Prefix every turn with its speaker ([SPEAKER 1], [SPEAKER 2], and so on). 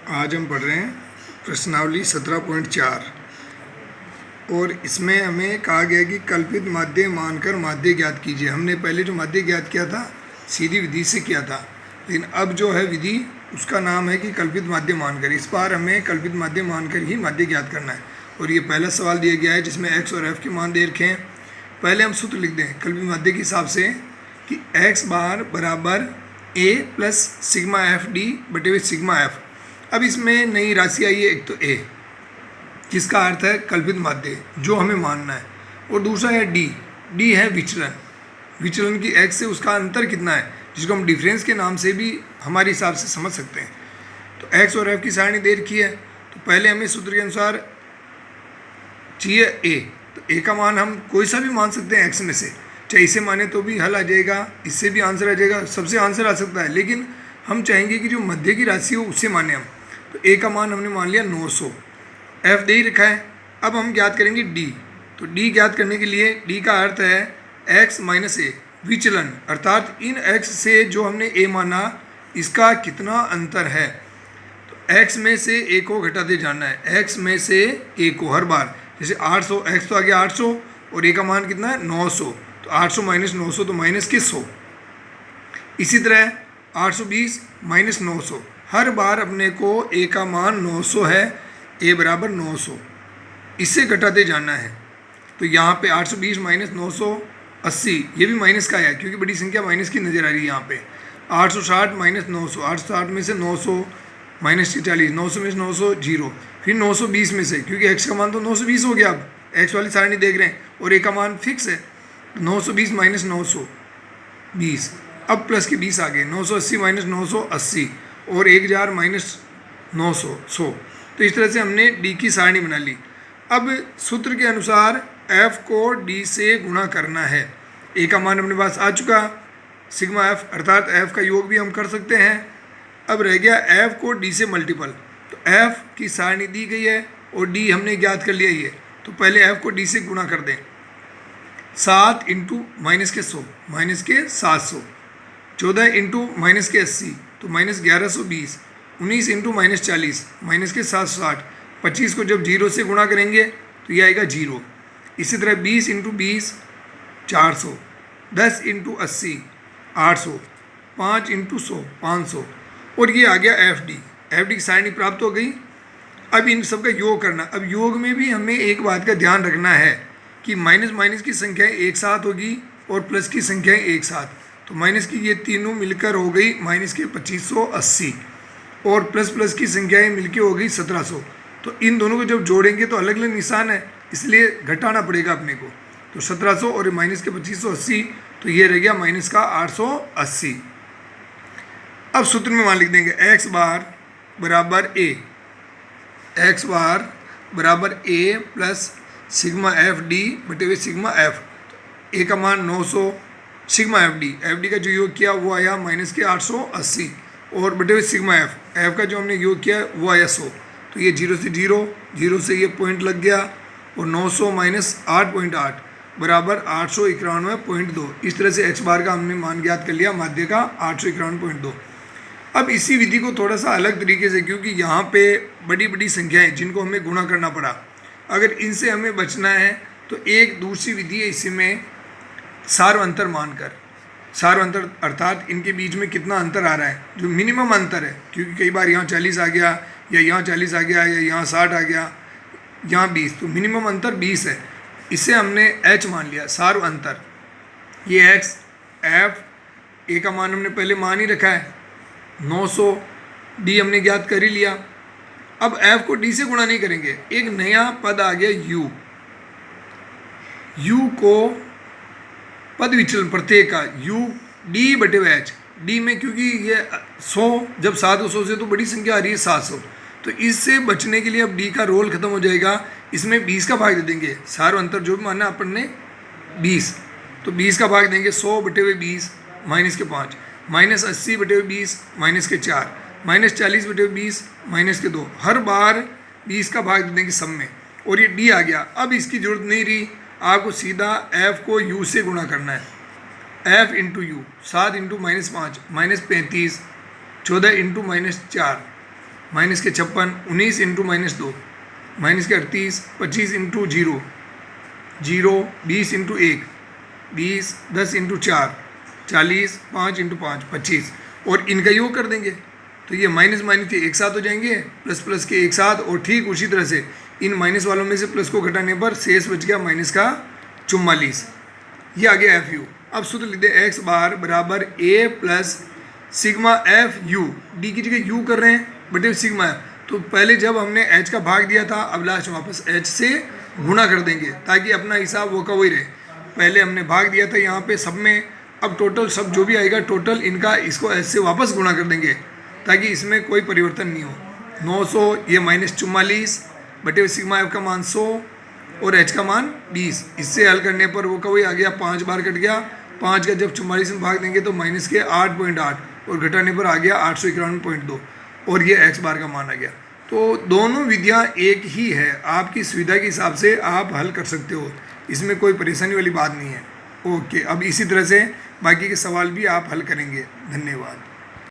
[SPEAKER 1] आज हम पढ़ रहे हैं प्रश्नावली 17.4 और इसमें हमें कहा गया कि कल्पित माध्य मानकर माध्य ज्ञात कीजिए। हमने पहले जो माध्य ज्ञात किया था सीधी विधि से किया था, लेकिन अब जो है विधि उसका नाम है कि कल्पित माध्य मानकर। इस बार हमें कल्पित माध्य मानकर ही माध्य ज्ञात करना है और ये पहला सवाल दिया गया है जिसमें x और f के मान दे रखे हैं। पहले हम सूत्र लिख दें कल्पित माध्य के हिसाब से कि x बार बराबर a plus sigma F D बटे हुए सिग्मा एफ। अब इसमें नई राशि आई है, एक तो a जिसका अर्थ है कल्पित माध्य जो हमें मानना है, और दूसरा है d है विचलन की x से उसका अंतर कितना है, जिसको हम डिफरेंस के नाम से भी हमारे हिसाब से समझ सकते हैं। तो x और f की सारणी दे रखी है, तो पहले हमें सूत्र के अनुसार चाहिए a। तो a का मान हम कोई सा भी मान सकते हैं x में से, चाहे इसे माने तो भी हल आ जाएगा, इससे भी आंसर आ जाएगा, सबसे आंसर आ सकता है, लेकिन हम चाहेंगे कि जो मध्य की राशि हो उससे माने हम। तो a का मान हमने मान लिया 900, f दे ही रखा है। अब हम ज्ञात करेंगे d। तो d ज्ञात करने के लिए d का अर्थ है x माइनस a, विचलन, अर्थात इन x से जो हमने a माना इसका कितना अंतर है। तो x में से a को घटाते जाना है, x में से a को हर बार, जैसे 800, x तो आ गया 800 और a का मान कितना है 900, तो 800 माइनस 900 तो माइनस के 100। इसी तरह 820 माइनस 900, हर बार अपने को a का मान 900 है, a बराबर 900, इससे घटाते जाना है। तो यहाँ पे 820 माइनस 980, ये भी माइनस का है क्योंकि बड़ी संख्या माइनस की नज़र आ रही है यहाँ पे। 860 माइनस 900, 860 में से 900 माइनस 40, 900 में से 900 जीरो, फिर 920 में से, क्योंकि x का मान तो 920 हो गया, अब x वाली सारणी देख रहे हैं और a का मान फिक्स है, 920 माइनस 920, अब प्लस के 20 आ गए, 980 माइनस 980 और 1000 माइनस 900 100। तो इस तरह से हमने d की सारणी बना ली। अब सूत्र के अनुसार f को d से गुणा करना है। a का मान अपने पास आ चुका, सिग्मा f अर्थात f का योग भी हम कर सकते हैं। अब रह गया f को d से मल्टीपल, तो f की सारणी दी गई है और d हमने ज्ञात कर लिया ही है, तो पहले f को d से गुणा कर दें। 7 इंटू माइनस के 100 माइनस के 700, 14 इंटू माइनस के 80 तो माइनस 1120, 19 इंटू माइनस 40 माइनस के 760, 25 को जब जीरो से गुणा करेंगे तो ये आएगा जीरो। इसी तरह 20 इंटू 20 400, 10 इंटू 80 800, 5 इंटू 100 500, और ये आ गया एफ डी की सारणी प्राप्त हो गई। अब इन सब का योग करना। अब योग में भी हमें एक बात का ध्यान रखना है कि माइनस माइनस की संख्याएं एक साथ होगी और प्लस की संख्याएं एक साथ। तो माइनस की ये तीनों मिलकर हो गई माइनस के 2580 और प्लस प्लस की संख्याएं मिलकर हो गई 1700। तो इन दोनों को जब जोड़ेंगे तो अलग अलग निशान है, इसलिए घटाना पड़ेगा अपने को। तो 1700 और माइनस के 2580, तो ये रह गया माइनस का 880। अब सूत्र में मान लिख देंगे x बार बराबर a, x बार बराबर a plus sigma F D बटे हुए सिग्मा एफ। a का मान 900, सिग्मा एफ डी का जो योग किया वो आया माइनस के 880 और बटे हुए सिग्मा एफ का जो हमने योग किया वो आया 100। तो ये जीरो से जीरो से ये पॉइंट लग गया और 900 माइनस 8.8 बराबर 891.2। इस तरह से x बार का हमने मान ज्ञात कर लिया, माध्य का 891.2। अब इसी विधि को थोड़ा सा अलग तरीके से, क्योंकि यहाँ पे बड़ी बड़ी संख्याएं जिनको हमें गुणा करना पड़ा, अगर इनसे हमें बचना है तो एक दूसरी विधि है इसी में सार्वअंतर मानकर। सार्वअंतर अर्थात इनके बीच में कितना अंतर आ रहा है, जो मिनिमम अंतर है, क्योंकि कई बार यहाँ 40 आ गया या यहाँ 40 आ गया या यहाँ 60 आ गया, यहाँ 20, तो मिनिमम अंतर 20 है। इसे हमने h मान लिया, सार्वअंतर। ये x f a का मान हमने पहले मान ही रखा है 900, d हमने ज्ञात कर ही लिया। अब f को d से गुणा नहीं करेंगे, एक नया पद आ गया u को पद विचलन प्रत्येक का u d बटे हुए h। d में क्योंकि ये 100 जब 700 से तो बड़ी संख्या आ रही है 700, तो इससे बचने के लिए अब d का रोल खत्म हो जाएगा, इसमें 20 का भाग दे देंगे। सार्वअंतर जो भी माना अपन ने 20, तो 20 का भाग देंगे 100 बटे हुए 20 माइनस के 5, माइनस 80 बटे हुए 20 माइनस के 4, माइनस 40 बटे हुए 20 माइनस के 2, हर बार 20 का भाग दे देंगे सब में, और ये d आ गया। अब इसकी जरूरत नहीं रही, आपको सीधा f को u से गुणा करना है। f into you, 7 into minus 5 minus 35, 14 into minus 4 minus के 56, 19 इंटू -2, माइनस के 38, 25 इंटू 0, 20 इंटू 1, 20, 10 इंटू 4, 40, 5 इंटू 5, 25, और इनका योग कर देंगे तो ये माइनस माइनस के एक साथ हो जाएंगे, प्लस प्लस के एक साथ, और ठीक उसी तरह से इन माइनस वालों में से प्लस को घटाने पर शेष बच गया माइनस का 44। ये आ गया एफ यू। अब सूत्र लिख दे एक्स बार बराबर A plus sigma F U, D की जगह यू कर रहे हैं बटे सिग्मा एफ। तो पहले जब हमने एच का भाग दिया था, अब लास्ट में वापस एच से गुणा कर देंगे ताकि अपना हिसाब वो का वही रहे। पहले हमने भाग दिया था यहाँ पे सब में, अब टोटल सब जो भी आएगा टोटल इनका इसको एच से वापस गुणा कर देंगे ताकि इसमें कोई परिवर्तन नहीं हो। 900 ये -44 बटे सिग्मा एफ का मान 100 और एच का मान 20। इससे हल करने पर वो का वही आ गया, 5 बार कट गया, 5 का जब 44 में भाग देंगे तो माइनस के 8.8 और घटाने पर आ गया 891.2 और ये एक्स बार का मान आ गया। तो दोनों विधियां एक ही है, आपकी सुविधा के हिसाब से आप हल कर सकते हो, इसमें कोई परेशानी वाली बात नहीं है। ओके, अब इसी तरह से बाकी के सवाल भी आप हल करेंगे। धन्यवाद।